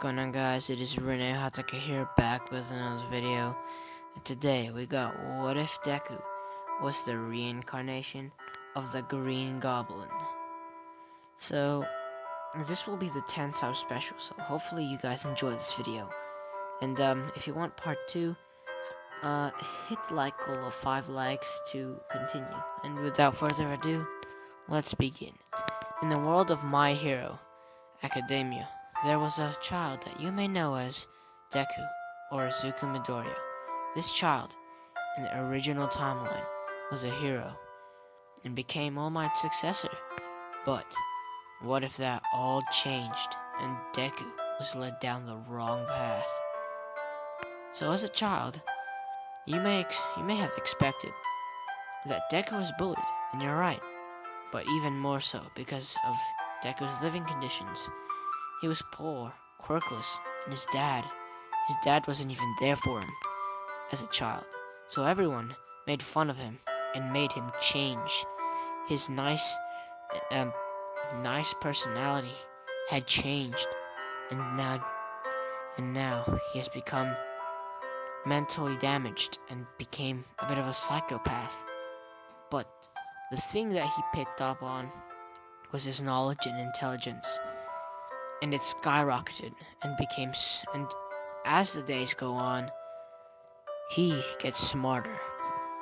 going on, guys? It is Rinne-Hatake here, back with another video. And today we got what if Deku was the reincarnation of the Green Goblin. So this will be the 10th sub special, so hopefully you guys enjoy this video. And if you want part 2, hit the like goal of 5 likes to continue. And without further ado, let's begin. In the world of My Hero Academia, there was a child that you may know as Deku, or Izuku Midoriya. This child, in the original timeline, was a hero, and became All Might's successor. But, what if that all changed, and Deku was led down the wrong path? So as a child, you may have expected that Deku was bullied, and you're right, but even more so because of Deku's living conditions. He was poor, quirkless, and his dad wasn't even there for him as a child. So everyone made fun of him and made him change. His nice personality had changed, and now he has become mentally damaged and became a bit of a psychopath. But the thing that he picked up on was his knowledge and intelligence. And it skyrocketed and as the days go on, he gets smarter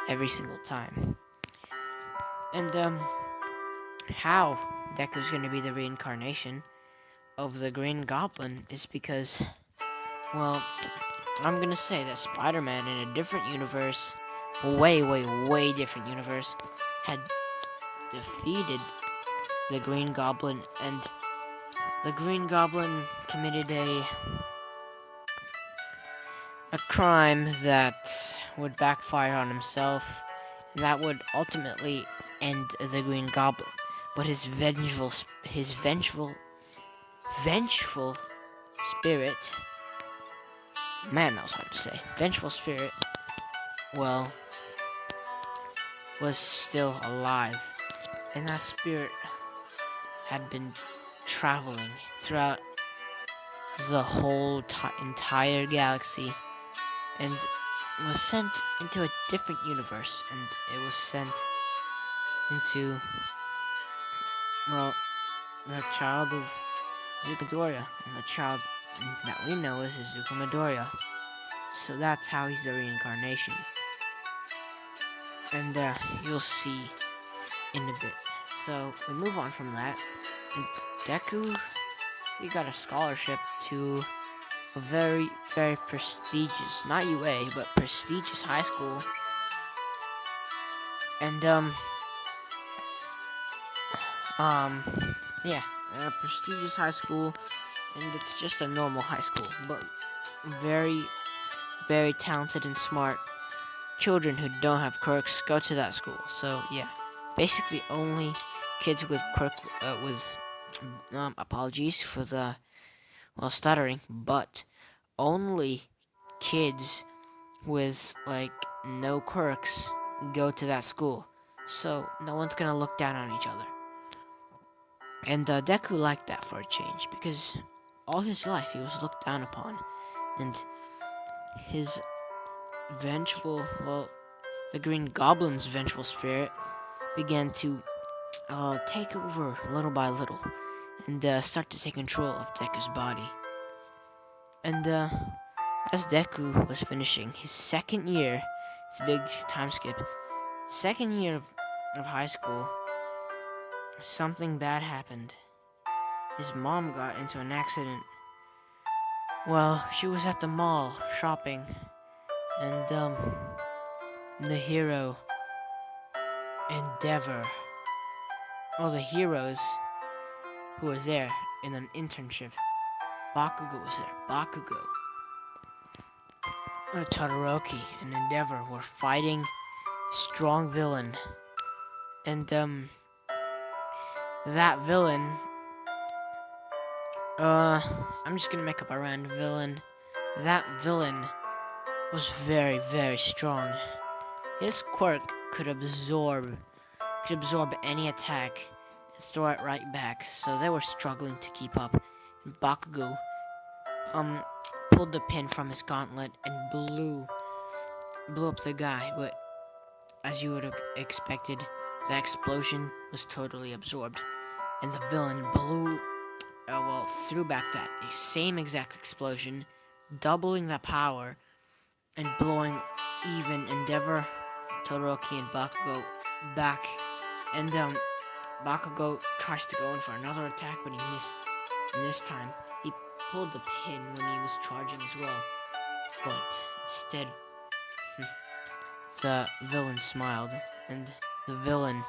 every single time. And how Deku's gonna be the reincarnation of the Green Goblin is because, well, I'm gonna say that Spider-Man in a different universe, way different universe, had defeated the Green Goblin, and the Green Goblin committed a crime that would backfire on himself, and that would ultimately end the Green Goblin. But his vengeful spirit, man, that was hard to say. Vengeful spirit, well, was still alive, and that spirit had been traveling throughout the whole entire galaxy, and was sent into a different universe, and it was sent into, well, the child of Izuku Midoriya, and the child that we know is Izuku Midoriya. So that's how he's the reincarnation, and you'll see in a bit. So we move on from that, and Deku, he got a scholarship to a very prestigious, not UA, but prestigious high school. And yeah, a prestigious high school, and it's just a normal high school, but very talented and smart children who don't have quirks go to that school. So yeah, basically only kids with apologies for the stuttering, but only kids with like no quirks go to that school. So no one's gonna look down on each other. And Deku liked that for a change, because all his life he was looked down upon, and his the Green Goblin's vengeful spirit began to take over little by little, and start to take control of Deku's body. And as Deku was finishing his second year, it's a big time skip, second year of high school, something bad happened. His mom got into an accident. Well, she was at the mall shopping, and the hero Endeavor, the heroes who was there in an internship, Bakugo was there. Bakugo, Todoroki, and Endeavor were fighting a strong villain, and that villain, I'm just gonna make up a random villain. That villain was very strong. His quirk could absorb any attack and throw it right back, so they were struggling to keep up. And Bakugo um pulled the pin from his gauntlet and blew up the guy, but as you would have expected, that explosion was totally absorbed, and the villain threw back that same exact explosion, doubling the power and blowing even Endeavor, Todoroki, and Bakugo back. And Bakugo tries to go in for another attack, but he missed. And this time, he pulled the pin when he was charging as well. But instead, the villain smiled, and the villain,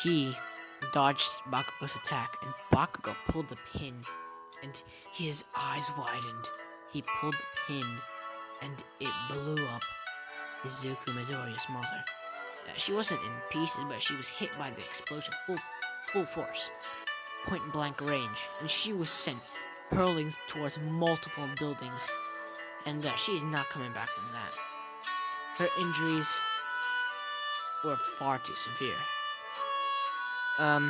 he dodged Bakugo's attack, and Bakugo pulled the pin, and his eyes widened. He pulled the pin, and it blew up Izuku Midoriya's mother. She wasn't in pieces, but she was hit by the explosion full force, point blank range, and she was sent hurling towards multiple buildings, and she's not coming back from that. Her injuries were far too severe.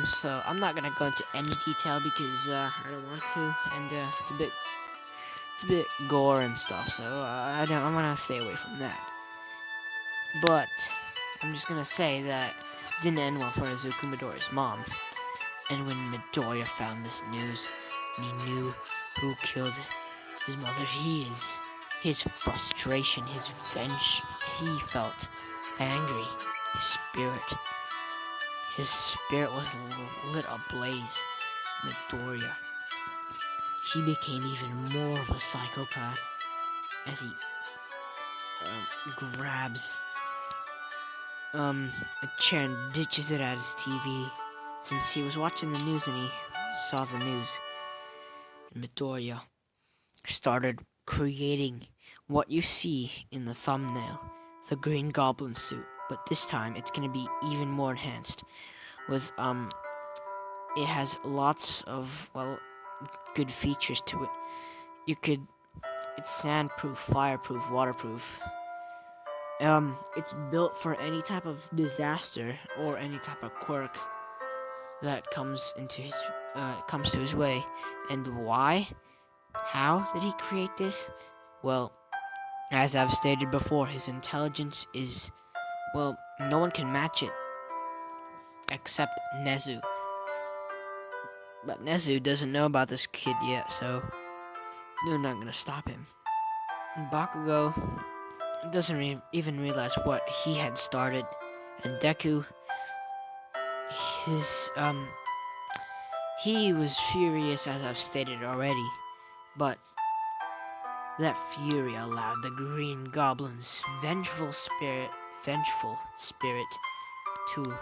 So I'm not gonna go into any detail because I don't want to, and it's a bit gore and stuff. So I'm gonna stay away from that. But I'm just gonna say that it didn't end well for Izuku Midoriya's mom. And when Midoriya found this news, and he knew who killed his mother, his frustration, his vengeance, he felt angry. His spirit was lit ablaze. Midoriya, he became even more of a psychopath as he grabs a chair and ditches it at his TV, since he was watching the news and he saw the news. Midoriya started creating what you see in the thumbnail, the Green Goblin suit, but this time it's gonna be even more enhanced with it has lots of good features to it. It's sandproof, fireproof, waterproof. It's built for any type of disaster or any type of quirk that comes to his way. And why? How did he create this? Well, as I've stated before, his intelligence is, no one can match it except Nezu. But Nezu doesn't know about this kid yet, so they're not gonna stop him. And Bakugo doesn't even realize what he had started, and Deku, he was furious, as I've stated already, but that fury allowed the Green Goblin's vengeful spirit to,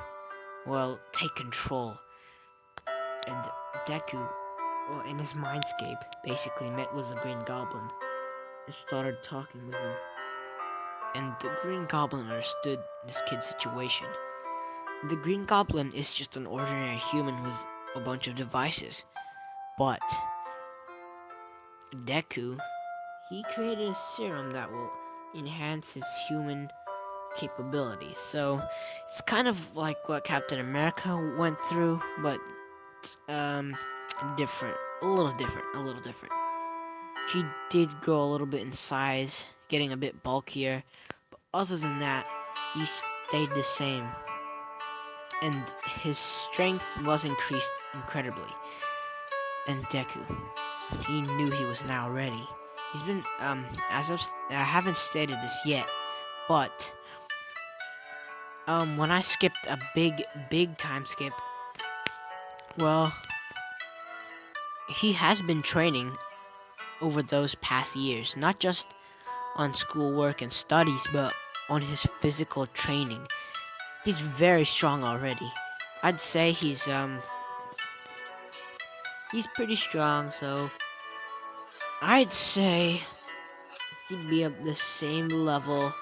take control. And Deku, in his mindscape, basically met with the Green Goblin and started talking with him. And the Green Goblin understood this kid's situation. The Green Goblin is just an ordinary human with a bunch of devices. But Deku, he created a serum that will enhance his human capabilities. So it's kind of like what Captain America went through, but different. A little different. He did grow a little bit in size, getting a bit bulkier, but other than that, he stayed the same. And his strength was increased incredibly. And Deku, he knew he was now ready. He's been, I haven't stated this yet, but, when I skipped a big time skip, he has been training over those past years, not just on schoolwork and studies, but on his physical training. He's very strong already. I'd say he's pretty strong, so I'd say he'd be at the same level.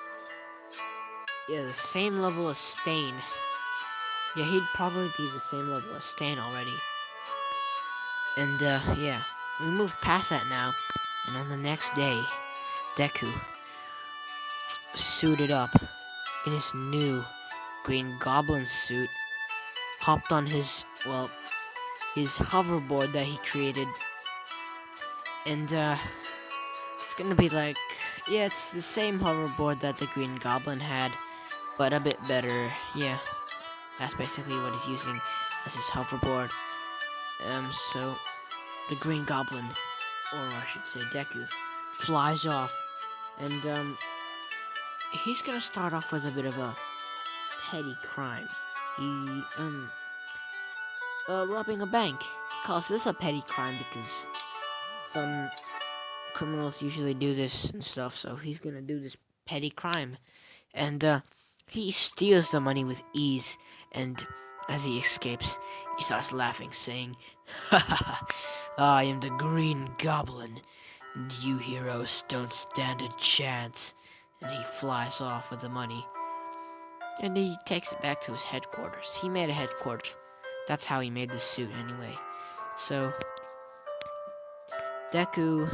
Yeah, the same level as Stain. Yeah, he'd probably be the same level as Stain already. And yeah, we move past that now. And on the next day, Deku, suited up in his new Green Goblin suit, hopped on his hoverboard that he created, And it's gonna be like, yeah, it's the same hoverboard that the Green Goblin had, but a bit better. Yeah, that's basically what he's using as his hoverboard. So the Green Goblin, or I should say Deku, flies off, and he's gonna start off with a bit of a petty crime. He robbing a bank. He calls this a petty crime because some criminals usually do this and stuff, so he's gonna do this petty crime. And he steals the money with ease, and as he escapes, he starts laughing, saying, "Ha ha ha, I am the Green Goblin, and you heroes don't stand a chance." And he flies off with the money, and he takes it back to his headquarters. He made a headquarters. That's how he made the suit anyway. So, Deku,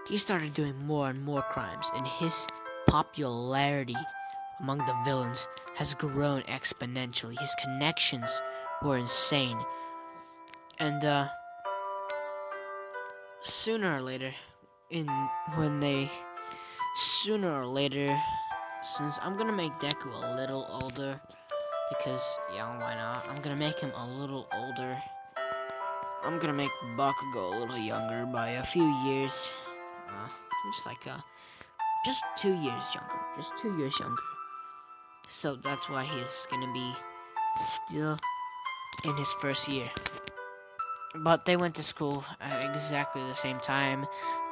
he started doing more and more crimes, and his popularity among the villains has grown exponentially. His connections were insane. And sooner or later, in when they sooner or later, since I'm gonna make Deku a little older, because yeah, why not? I'm gonna make him a little older. I'm gonna make Bakugo a little younger by a few years. Uh, just like just 2 years younger. Just 2 years younger. So that's why he's gonna be still in his first year. But they went to school at exactly the same time.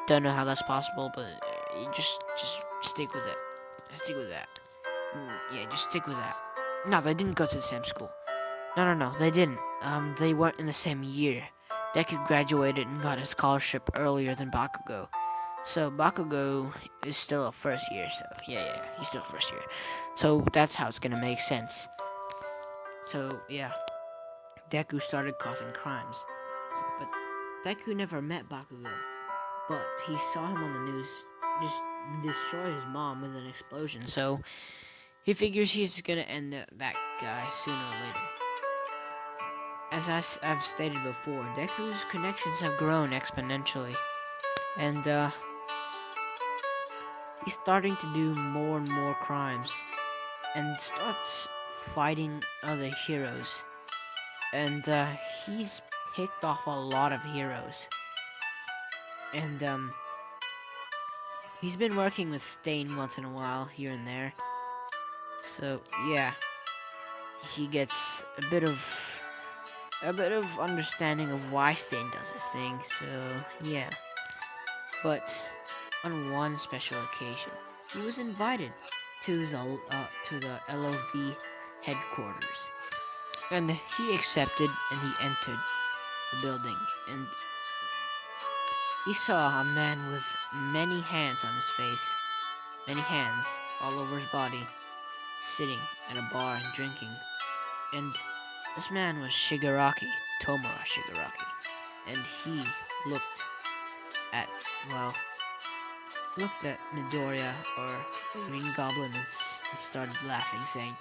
Don't know how that's possible, but you just stick with it. Stick with that. Yeah, just stick with that. No, they didn't go to the same school. No, they didn't. They weren't in the same year. Deku graduated and got a scholarship earlier than Bakugo. So Bakugo is still a first year, so yeah, he's still first year. So that's how it's gonna make sense. So yeah, Deku started causing crimes. But Deku never met Bakugo. But he saw him on the news just destroy his mom with an explosion. So he figures he's gonna end that guy sooner or later. As I've stated before, Deku's connections have grown exponentially. And he's starting to do more and more crimes. And starts fighting other heroes. And he's picked off a lot of heroes. And he's been working with Stain once in a while, here and there. So yeah, he gets a bit of understanding of why Stain does his thing. So yeah, but on one special occasion, he was invited to the LOV headquarters, and he accepted, and he entered the building, and he saw a man with many hands on his face, many hands all over his body, sitting at a bar and drinking. And this man was Shigaraki, Tomura Shigaraki. And he looked at, Midoriya, or the Green Goblin, and started laughing, saying,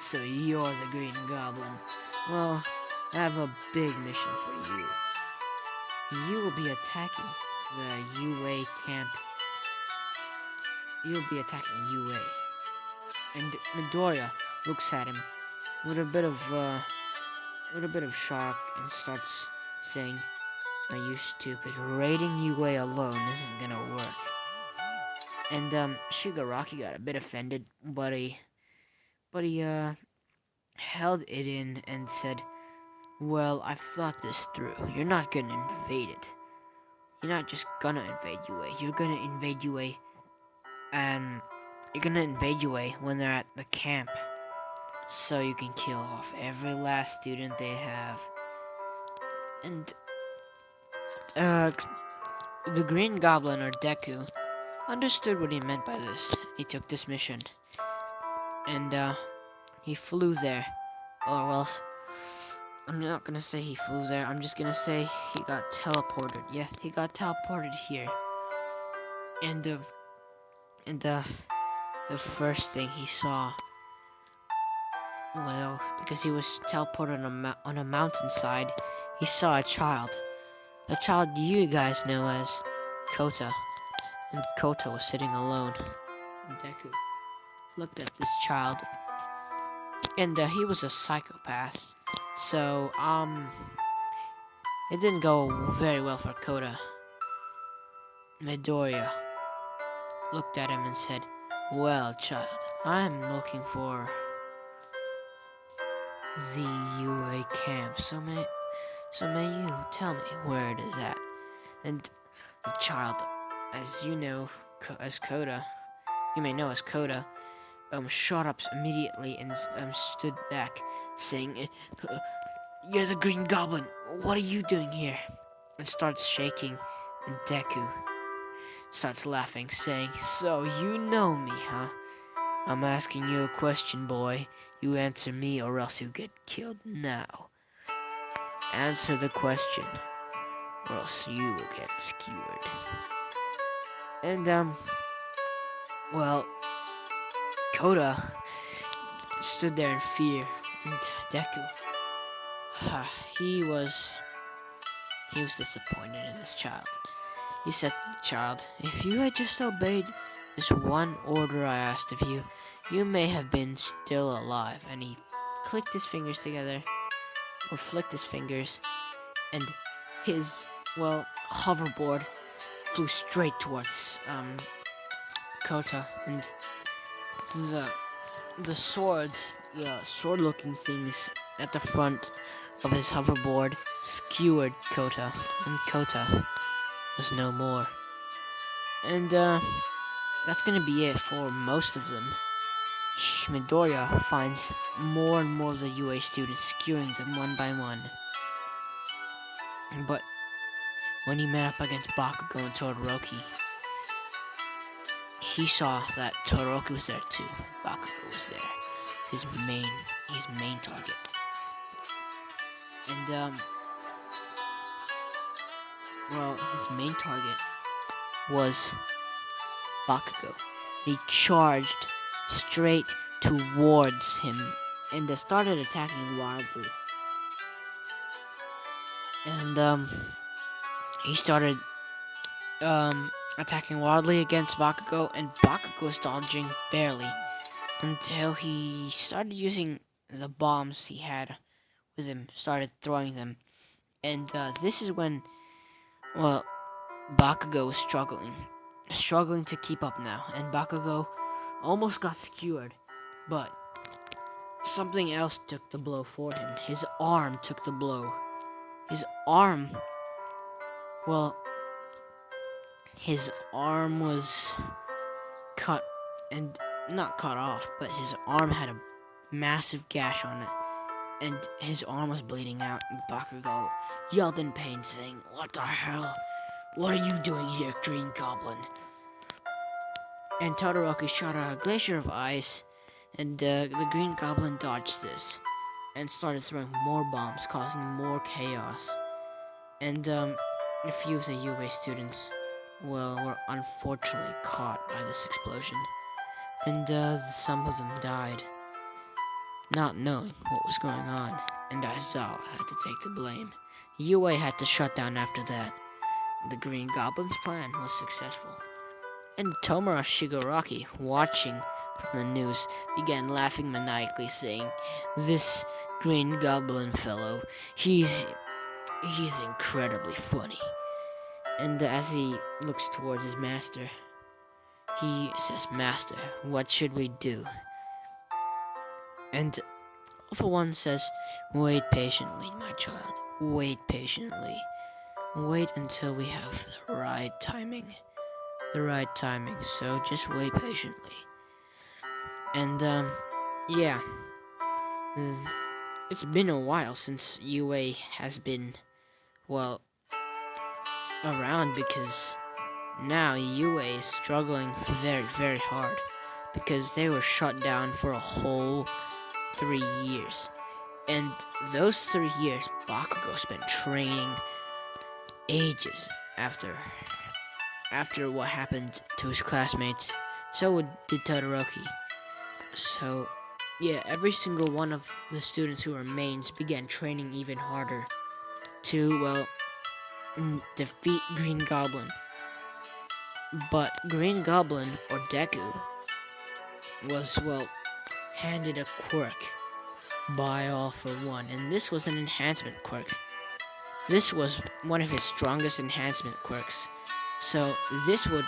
"So you're the Green Goblin. Well, I have a big mission for you. You will be attacking the UA camp. You'll be attacking UA." And Midoriya looks at him with a bit of shock and starts saying, "Are you stupid? Raiding UA alone isn't gonna work." And Shigaraki got a bit offended, but he held it in and said, "Well, I've thought this through. You're not gonna invade it. You're not just gonna invade UA. You're gonna invade UA, and you're gonna invade UA when they're at the camp, so you can kill off every last student they have." And the Green Goblin, or Deku, understood what he meant by this. He took this mission, and he flew there. Or well, I'm not gonna say he flew there. I'm just gonna say he got teleported. Yeah, he got teleported here. And the first thing he saw, well, because he was teleported on a mountainside, he saw a child. the child you guys know as Kota. And Kota was sitting alone. And Deku looked at this child, and he was a psychopath. So, it didn't go very well for Kota. Midoriya looked at him and said, "Well, child, I'm looking for the UA camp, so may you tell me where it is at?" And the child, as you know, as Kota, you may know as Kota, shot up immediately and stood back, saying, "You're the Green Goblin. What are you doing here?" And starts shaking, and Deku starts laughing, saying, "So you know me, huh? I'm asking you a question, boy. You answer me or else you get killed now. Answer the question, or else you will get skewered." And, well, Kota stood there in fear, and Deku, he was disappointed in this child. He said to the child, "If you had just obeyed this one order I asked of you, you may have been still alive." And he clicked his fingers together, or flicked his fingers, and his, well, hoverboard flew straight towards, Kota, and the sword-looking things at the front of his hoverboard skewered Kota, and Kota was no more. And, that's gonna be it for most of them. Midoriya finds more and more of the UA students, skewering them one by one. But when he met up against Bakugo and Todoroki, he saw that Todoroki was there too. Bakugo was there. His main target. And, well, his main target was Bakugo. He charged straight towards him and started attacking wildly. And, he started, attacking wildly against Bakugo, and Bakugo was dodging barely until he started using the bombs he had with him, started throwing them. And, this is when, well, Bakugo was struggling to keep up now, and Bakugo almost got skewered, but something else took the blow for him. His arm took the blow. His arm was cut, and not cut off, but his arm had a massive gash on it, and his arm was bleeding out, and Bakugo yelled in pain, saying, "What the hell? What are you doing here, Green Goblin?" And Todoroki shot out a glacier of ice, and the Green Goblin dodged this, and started throwing more bombs, causing more chaos. And, a few of the UA students, well, were unfortunately caught by this explosion. And, some of them died, not knowing what was going on, and Aizawa had to take the blame. UA had to shut down after that. The Green Goblin's plan was successful. And Tomura Shigaraki, watching from the news, began laughing maniacally, saying, "This Green Goblin fellow, he's incredibly funny." And as he looks towards his master, he says, "Master, what should we do?" And All for One says, "Wait patiently, my child. Wait patiently. Wait until we have the right timing. So just wait patiently." And, yeah. It's been a while since UA has been, well, around, because now UA is struggling very, very hard, because they were shut down for a whole 3 years. And those 3 years, Bakugo spent training ages after what happened to his classmates. So did Todoroki. So, yeah, every single one of the students who were mains began training even harder to, well, defeat Green Goblin. But Green Goblin, or Deku, was, well, handed a quirk by All for One, and this was an enhancement quirk. This was one of his strongest enhancement quirks, so this would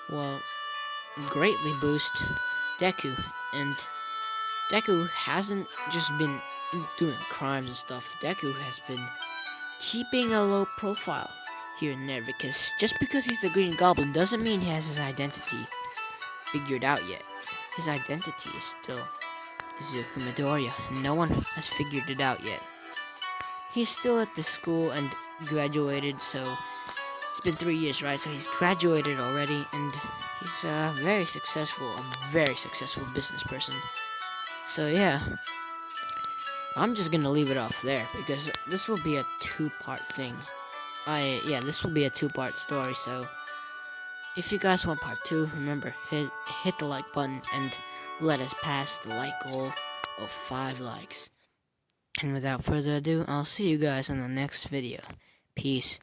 well, greatly boost Deku, and Deku hasn't just been doing crimes and stuff. Deku has been keeping a low profile here and there, because just because he's the Green Goblin doesn't mean he has his identity figured out yet. His identity is still Izuku Midoriya, and no one has figured it out yet. He's still at the school and graduated, so it's been 3 years, right? So he's graduated already, and he's a very successful business person. So yeah, I'm just gonna leave it off there because this will be a two-part thing. This will be a two-part story. So if you guys want part 2, remember hit the like button and let us pass the like goal of 5 likes. And without further ado, I'll see you guys in the next video. Peace.